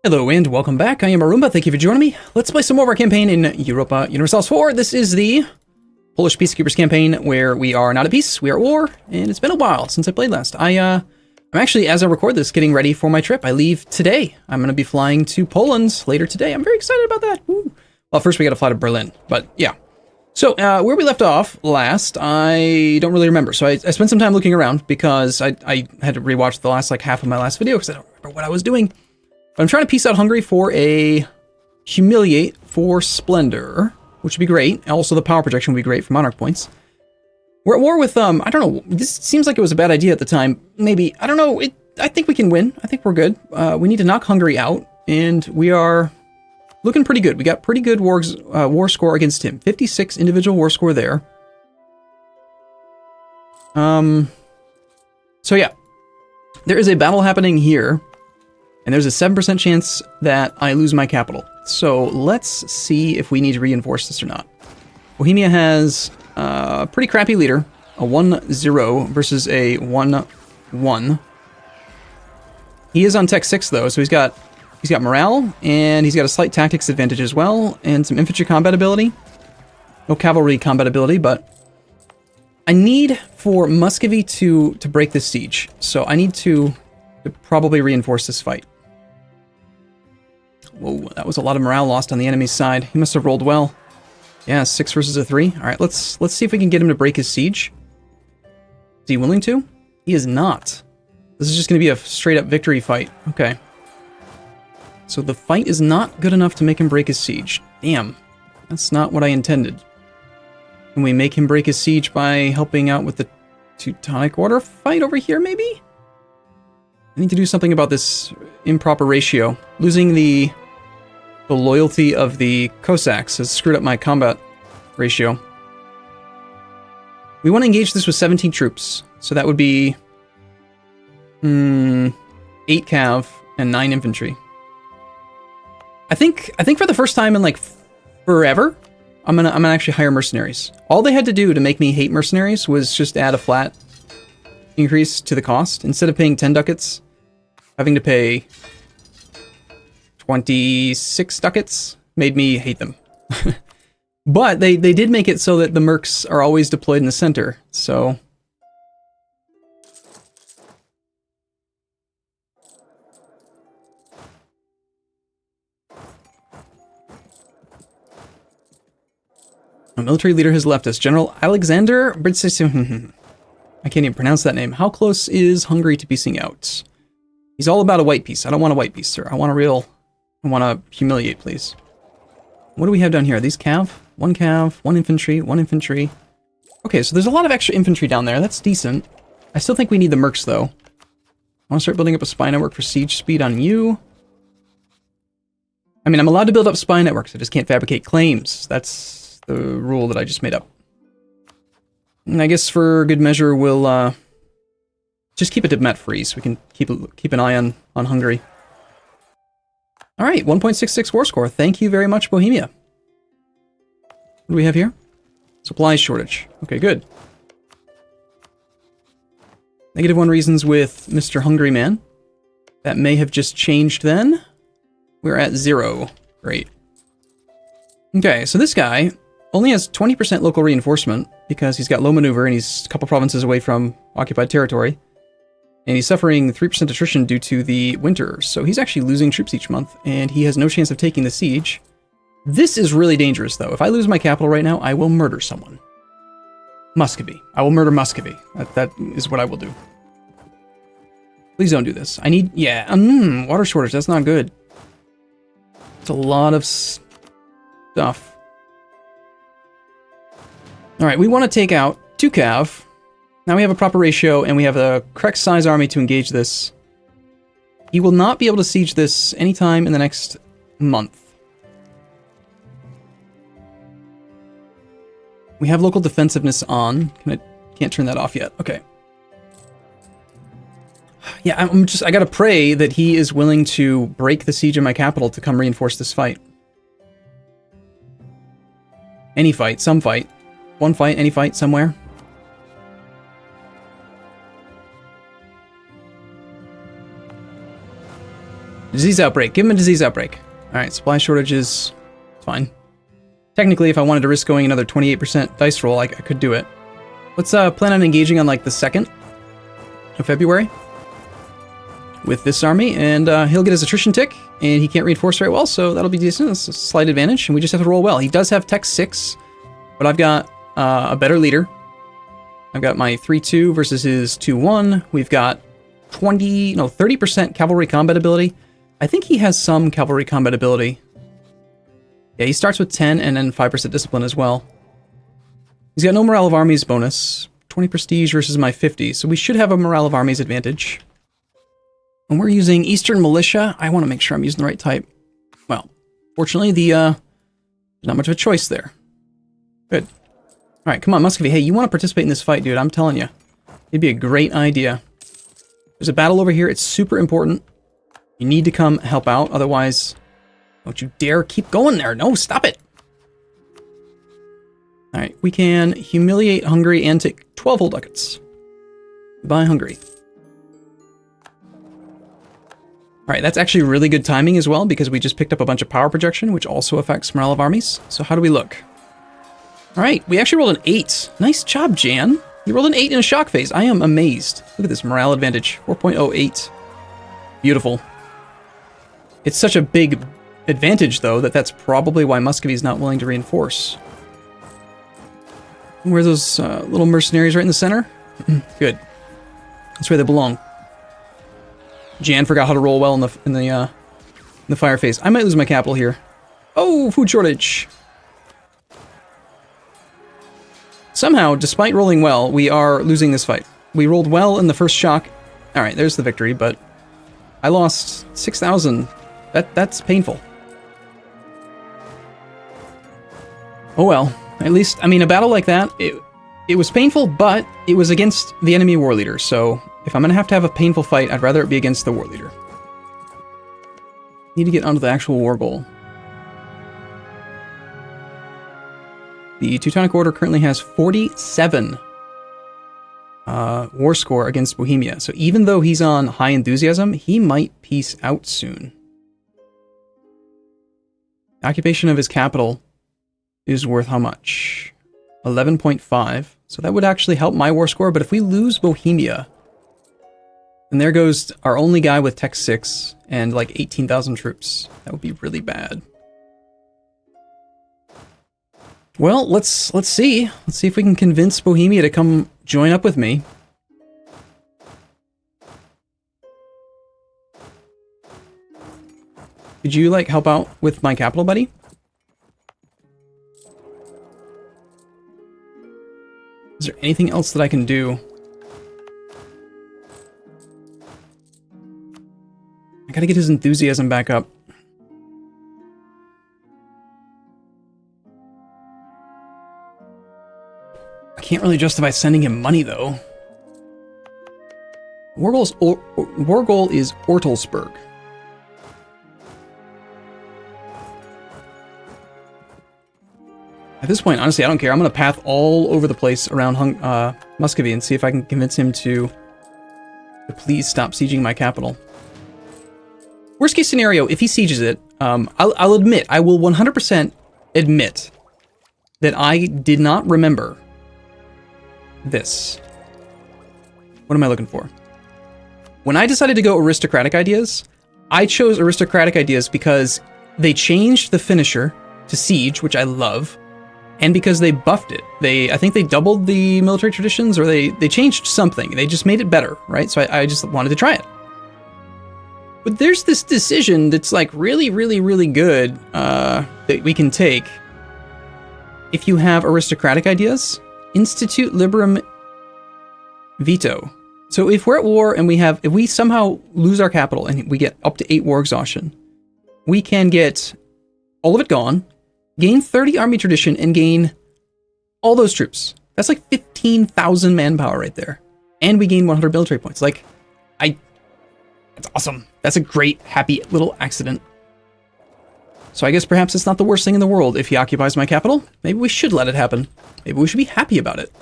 Hello and welcome back. I am Arumba. Thank you for joining me. Let's play some more of our campaign in Europa Universalis 4. This is the Polish Peacekeepers campaign where we are not at peace, we are at war, and it's been a while since I played last. I'm actually, as I record this, getting ready for my trip. I leave today. I'm going to be flying to Poland later today. I'm very excited about that. Woo. Well, first we got to fly to Berlin, but yeah. So where we left off last, I don't really remember. So I spent some time looking around because I had to rewatch the last half of my last video because I don't remember what I was doing. But I'm trying to peace out Hungary for a humiliate for splendor, which would be great. Also, the power projection would be great for monarch points. We're at war with, I don't know, this seems like it was a bad idea at the time. Maybe, I don't know, I think we can win. I think we're good. We need to knock Hungary out, and we are looking pretty good. We got pretty good war score against him. 56 individual war score there. So yeah, there is a battle happening here. And there's a 7% chance that I lose my capital. So let's see if we need to reinforce this or not. Bohemia has a pretty crappy leader, a 1-0 versus a 1-1. He is on Tech 6 though, so he's got morale, and he's got a slight tactics advantage as well, and some infantry combat ability. No cavalry combat ability, but I need for Muscovy to break this siege. So I need to probably reinforce this fight. Whoa, that was a lot of morale lost on the enemy's side. He must have rolled well. Yeah, 6 versus a 3. All right, let's see if we can get him to break his siege. Is he willing to? He is not. This is just going to be a straight-up victory fight. Okay. So the fight is not good enough to make him break his siege. Damn. That's not what I intended. Can we make him break his siege by helping out with the Teutonic Order fight over here, maybe? I need to do something about this improper ratio. Losing the loyalty of the Cossacks has screwed up my combat ratio. We want to engage this with 17 troops. So that would be 8 cav and 9 infantry. I think for the first time in forever, I'm gonna actually hire mercenaries. All they had to do to make me hate mercenaries was just add a flat increase to the cost. Instead of paying 10 ducats, having to pay 26 ducats made me hate them. But they did make it so that the mercs are always deployed in the center, so... A military leader has left us. General Alexander Britsy. I can't even pronounce that name. How close is Hungary to piecing out? He's all about a white piece. I don't want a white piece, sir. I want to humiliate, please. What do we have down here? Are these cav? 1 cav, 1 infantry, 1 infantry. Okay, so there's a lot of extra infantry down there. That's decent. I still think we need the mercs, though. I want to start building up a spy network for siege speed on you. I mean, I'm allowed to build up spy networks. I just can't fabricate claims. That's the rule that I just made up. And I guess for good measure, we'll just keep a diplomat free so we can keep an eye on Hungary. All right, 1.66 war score. Thank you very much, Bohemia. What do we have here? Supplies shortage. Okay, good. -1 reasons with Mr. Hungry Man. That may have just changed then. We're at 0. Great. Okay, so this guy only has 20% local reinforcement because he's got low maneuver and he's a couple provinces away from occupied territory. And he's suffering 3% attrition due to the winter, so he's actually losing troops each month, and he has no chance of taking the siege. This is really dangerous, though. If I lose my capital right now, I will murder someone. Muscovy. I will murder Muscovy. That is what I will do. Please don't do this. I need... Yeah, water shortage. That's not good. It's a lot of stuff. Alright, we want to take out 2 cav. Now we have a proper ratio, and we have a correct size army to engage this. He will not be able to siege this anytime in the next month. We have local defensiveness on. Can't turn that off yet. Okay. Yeah, I gotta pray that he is willing to break the siege of my capital to come reinforce this fight. Any fight, some fight. One fight, any fight, somewhere. Disease outbreak. Give him a disease outbreak. All right, supply shortages. Fine. Technically, if I wanted to risk going another 28% dice roll, I could do it. Let's plan on engaging on like the 2nd of February with this army, and he'll get his attrition tick, and he can't reinforce very well, so that'll be decent. That's a slight advantage, and we just have to roll well. He does have Tech 6, but I've got a better leader. I've got my 3-2 versus his 2-1. We've got 30% cavalry combat ability. I think he has some cavalry combat ability. Yeah, he starts with 10 and then 5% discipline as well. He's got no morale of armies bonus. 20 prestige versus my 50, so we should have a morale of armies advantage. And we're using Eastern Militia. I want to make sure I'm using the right type. Well, fortunately, there's not much of a choice there. Good. All right, come on, Muscovy. Hey, you want to participate in this fight, dude? I'm telling you. It'd be a great idea. There's a battle over here. It's super important. You need to come help out. Otherwise, don't you dare keep going there. No, stop it. All right, we can humiliate Hungary and take 12 whole ducats. Goodbye, Hungary. All right, that's actually really good timing as well, because we just picked up a bunch of power projection, which also affects morale of armies. So how do we look? All right, we actually rolled an 8. Nice job, Jan. You rolled an 8 in a shock phase. I am amazed. Look at this morale advantage, 4.08. Beautiful. It's such a big advantage, though, that's probably why Muscovy's not willing to reinforce. Where are those little mercenaries right in the center? Good. That's where they belong. Jan forgot how to roll well in the fire phase. I might lose my capital here. Oh, food shortage. Somehow, despite rolling well, we are losing this fight. We rolled well in the first shock. All right, there's the victory, but I lost 6,000. That's painful. Oh well. At least, I mean, a battle like that, it was painful, but it was against the enemy war leader, so if I'm going to have a painful fight, I'd rather it be against the war leader. Need to get onto the actual war goal. The Teutonic Order currently has 47 war score against Bohemia, so even though he's on high enthusiasm, he might peace out soon. Occupation of his capital is worth how much? 11.5. So that would actually help my war score, but if we lose Bohemia, then there goes our only guy with Tech 6 and like 18,000 troops. That would be really bad. Well, let's see. Let's see if we can convince Bohemia to come join up with me. Could you like help out with my capital, buddy? Is there anything else that I can do? I gotta get his enthusiasm back up. I can't really justify sending him money, though. War goal is Ortelsburg. At this point, honestly, I don't care. I'm going to path all over the place around Muscovy and see if I can convince him to please stop sieging my capital. Worst case scenario, if he sieges it, I'll admit, I will 100% admit that I did not remember this. What am I looking for? When I decided to go aristocratic ideas, I chose aristocratic ideas because they changed the finisher to siege, which I love. And because they buffed it. I think they doubled the military traditions, or they changed something. They just made it better, right? So I just wanted to try it. But there's this decision that's like really, really, really good that we can take. If you have aristocratic ideas, institute liberum veto. So if we're at war and if we somehow lose our capital and we get up to 8 war exhaustion, we can get all of it gone, gain 30 army tradition, and gain all those troops. That's like 15,000 manpower right there. And we gain 100 military points. Like, that's awesome. That's a great, happy little accident. So I guess perhaps it's not the worst thing in the world if he occupies my capital. Maybe we should let it happen. Maybe we should be happy about it.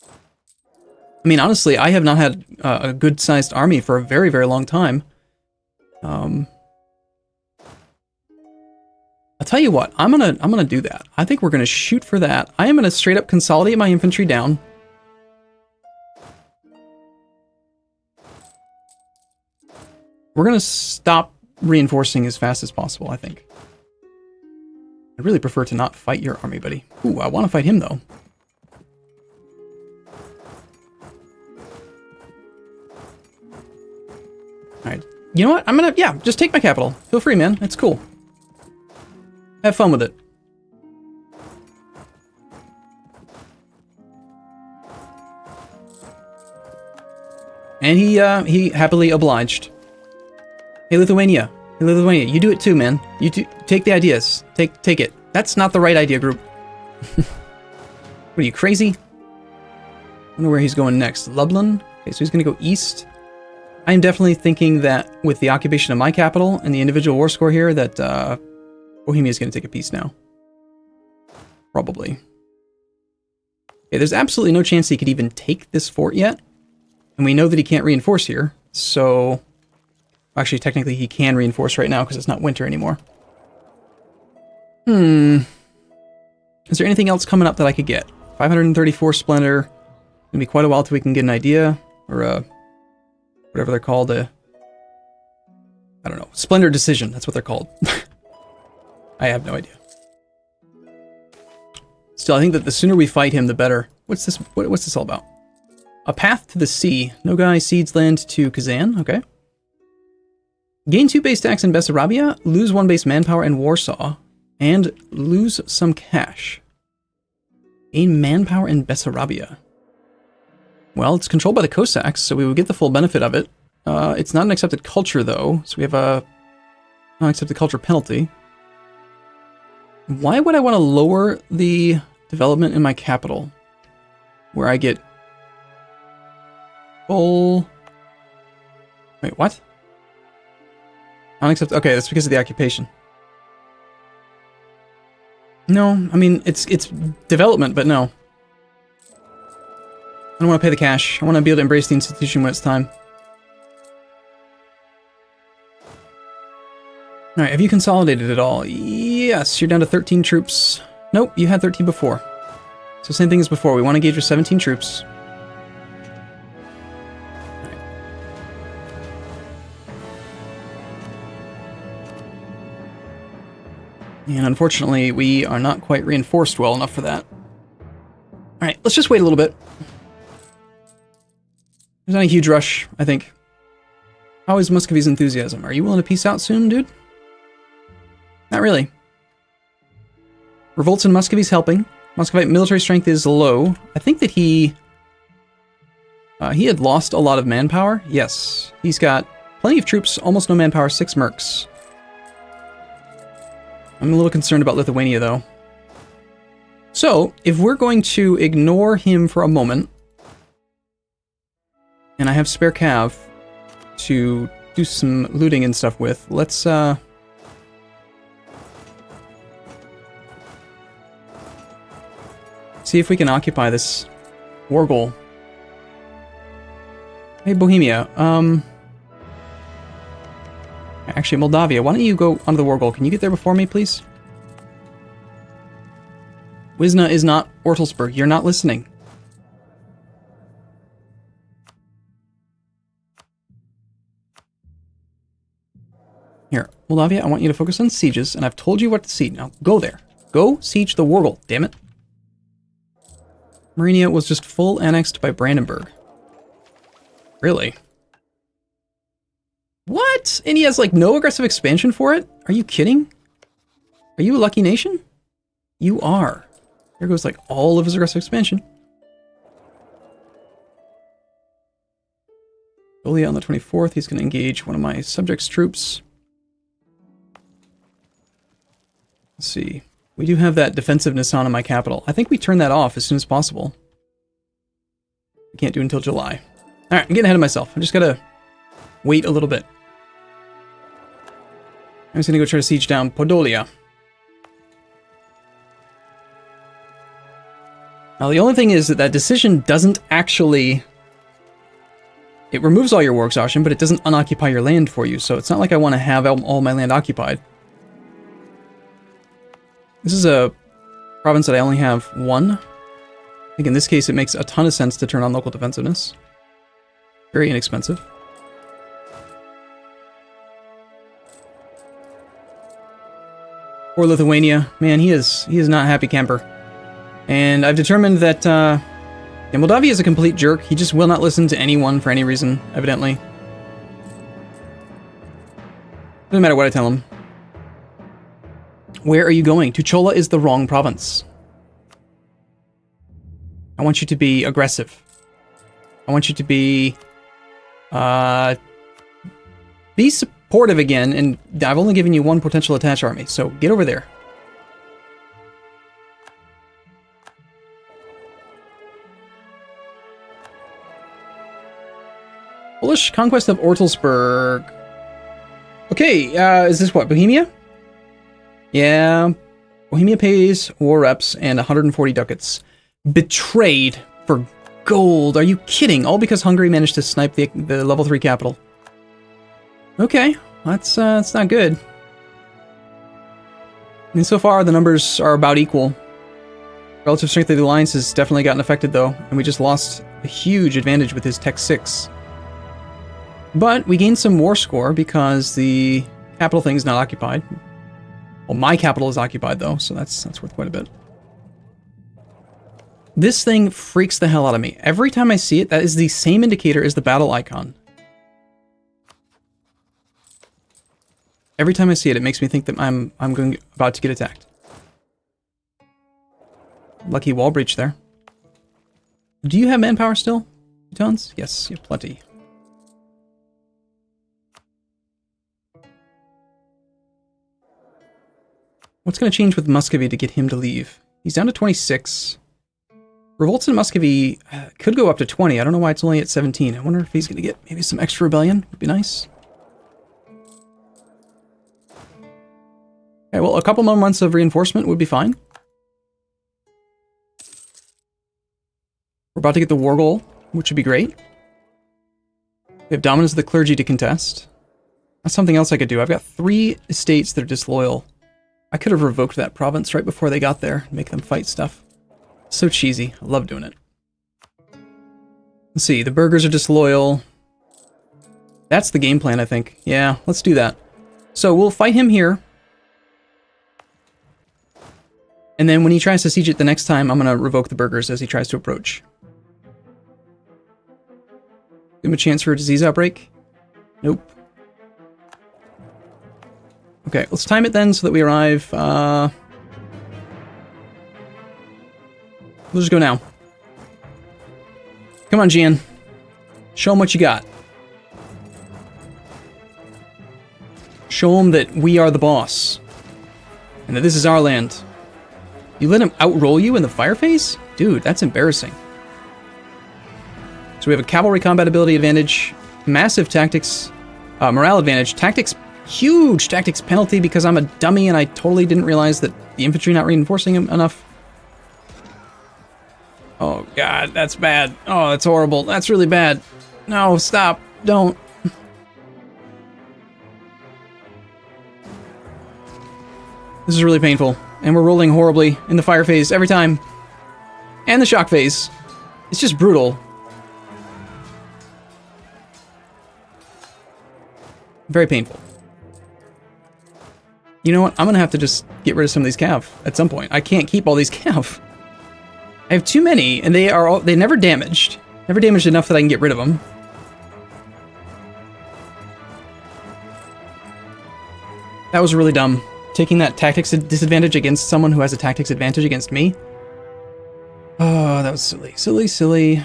I mean, honestly, I have not had a good-sized army for a very, very long time. I'll tell you what, I'm gonna do that. I think we're gonna shoot for that. I am gonna straight up consolidate my infantry down. We're gonna stop reinforcing as fast as possible, I think. I'd really prefer to not fight your army, buddy. Ooh, I want to fight him, though. Alright. You know what? I'm gonna, yeah, just take my capital. Feel free, man. It's cool. Have fun with it. And he happily obliged. Hey, Lithuania. Hey, Lithuania, you do it too, man. You take the ideas. Take it. That's not the right idea, group. What are you, crazy? I don't know where he's going next. Lublin? Okay, so he's gonna go east. I am definitely thinking that with the occupation of my capital and the individual war score here, that Bohemia is going to take a piece now. Probably. Okay, there's absolutely no chance he could even take this fort yet. And we know that he can't reinforce here, so... Actually, technically he can reinforce right now because it's not winter anymore. Is there anything else coming up that I could get? 534 Splendor. It's going to be quite a while till we can get an idea, or whatever they're called, I don't know. Splendor Decision, that's what they're called. I have no idea. Still, I think that the sooner we fight him, the better. What's this all about? A path to the sea. Nogai cedes land to Kazan, okay. Gain 2 base tax in Bessarabia, lose 1 base manpower in Warsaw, and lose some cash. Gain manpower in Bessarabia. Well, it's controlled by the Cossacks, so we would get the full benefit of it. It's not an accepted culture, though, so we have a non-accepted culture penalty. Why would I want to lower the development in my capital? Where I get full... Wait, what? Unaccepted... Okay, that's because of the occupation. No, I mean, it's development, but no. I don't want to pay the cash. I want to be able to embrace the institution when it's time. Alright, have you consolidated at all? Yes, you're down to 13 troops. Nope, you had 13 before. So same thing as before. We want to engage with 17 troops. Right. And unfortunately, we are not quite reinforced well enough for that. Alright, let's just wait a little bit. There's not a huge rush, I think. How is Muscovy's enthusiasm? Are you willing to peace out soon, dude? Not really. Revolts in Muscovy's helping. Muscovite military strength is low. I think that he had lost a lot of manpower. Yes, he's got plenty of troops, almost no manpower, 6 mercs. I'm a little concerned about Lithuania, though. So, if we're going to ignore him for a moment, and I have spare cav to do some looting and stuff with, let's see if we can occupy this war goal. Hey, Bohemia. Actually, Moldavia, why don't you go onto the war goal? Can you get there before me, please? Wisna is not Ortelsburg. You're not listening. Here, Moldavia, I want you to focus on sieges, and I've told you what to siege. Now, go there. Go siege the war goal, damn it. Marinia was just full annexed by Brandenburg. Really? What? And he has, like, no aggressive expansion for it? Are you kidding? Are you a lucky nation? You are. There goes, like, all of his aggressive expansion. Golia on the 24th, he's going to engage one of my subjects' troops. Let's see. We do have that defensiveness on in my capital. I think we turn that off as soon as possible. We can't do it until July. Alright, I'm getting ahead of myself. I just gotta wait a little bit. I'm just gonna go try to siege down Podolia. Now the only thing is that that decision doesn't actually It removes all your war exhaustion, but it doesn't unoccupy your land for you, so it's not like I want to have all my land occupied. This is a province that I only have one. I think in this case it makes a ton of sense to turn on local defensiveness. Very inexpensive. Poor Lithuania. Man, he is not a happy camper. And I've determined that Moldavia is a complete jerk. He just will not listen to anyone for any reason, evidently. Doesn't matter what I tell him. Where are you going? Tuchola is the wrong province. I want you to be aggressive. I want you to be supportive again, and I've only given you one potential attach army, so get over there. Polish conquest of Ortelsburg. Okay, is this what, Bohemia? Yeah, Bohemia pays war reps and 140 ducats. Betrayed for gold. Are you kidding? All because Hungary managed to snipe the level 3 capital. Okay, that's not good. I mean, so far the numbers are about equal. Relative strength of the alliance has definitely gotten affected though, and we just lost a huge advantage with his Tech 6. But we gained some war score because the capital thing is not occupied. Well, my capital is occupied though, so that's worth quite a bit. This thing freaks the hell out of me. Every time I see it, that is the same indicator as the battle icon. Every time I see it, it makes me think that I'm about to get attacked. Lucky wall breach there. Do you have manpower still, Tons? Yes, you have plenty. What's going to change with Muscovy to get him to leave? He's down to 26. Revolts in Muscovy could go up to 20. I don't know why it's only at 17. I wonder if he's going to get maybe some extra rebellion. Would be nice. Okay, well, a couple more months of reinforcement would be fine. We're about to get the war goal, which would be great. We have dominance of the clergy to contest. That's something else I could do. I've got 3 estates that are disloyal. I could have revoked that province right before they got there, make them fight stuff. So cheesy. I love doing it. Let's see, the burghers are disloyal. That's the game plan, I think. Yeah, let's do that. So we'll fight him here. And then when he tries to siege it the next time, I'm going to revoke the burghers as he tries to approach. Give him a chance for a disease outbreak. Nope. Okay, let's time it then so that we arrive. We'll just go now. Come on, Gian. Show him what you got. Show him that we are the boss. And that this is our land. You let him outroll you in the fire phase? Dude, that's embarrassing. So we have a cavalry combat ability advantage, massive tactics, morale advantage, tactics, huge tactics penalty because I'm a dummy and I totally didn't realize that the infantry not reinforcing him enough. Oh god, that's bad. Oh, that's horrible. That's really bad. No, stop. Don't. This is really painful. And we're rolling horribly in the fire phase every time. And the shock phase. It's just brutal. Very painful. You know what? I'm going to have to just get rid of some of these cav at some point. I can't keep all these cav. I have too many, and they never damaged. Never damaged enough that I can get rid of them. That was really dumb. Taking that tactics disadvantage against someone who has a tactics advantage against me. Oh, that was silly. Silly, silly.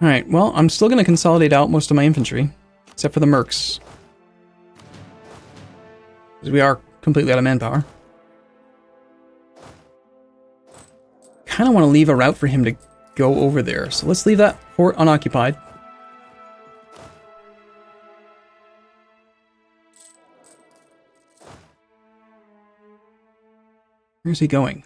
Alright, well, I'm still going to consolidate out most of my infantry, except for the mercs. Because we are completely out of manpower. Kind of want to leave a route for him to go over there, so let's leave that fort unoccupied. Where's he going?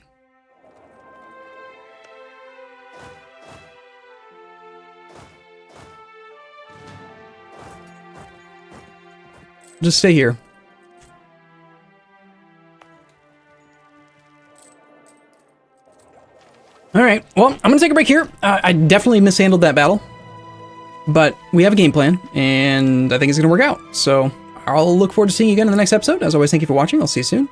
Just stay here. Alright, well, I'm going to take a break here. I definitely mishandled that battle. But we have a game plan, and I think it's going to work out. So I'll look forward to seeing you again in the next episode. As always, thank you for watching. I'll see you soon.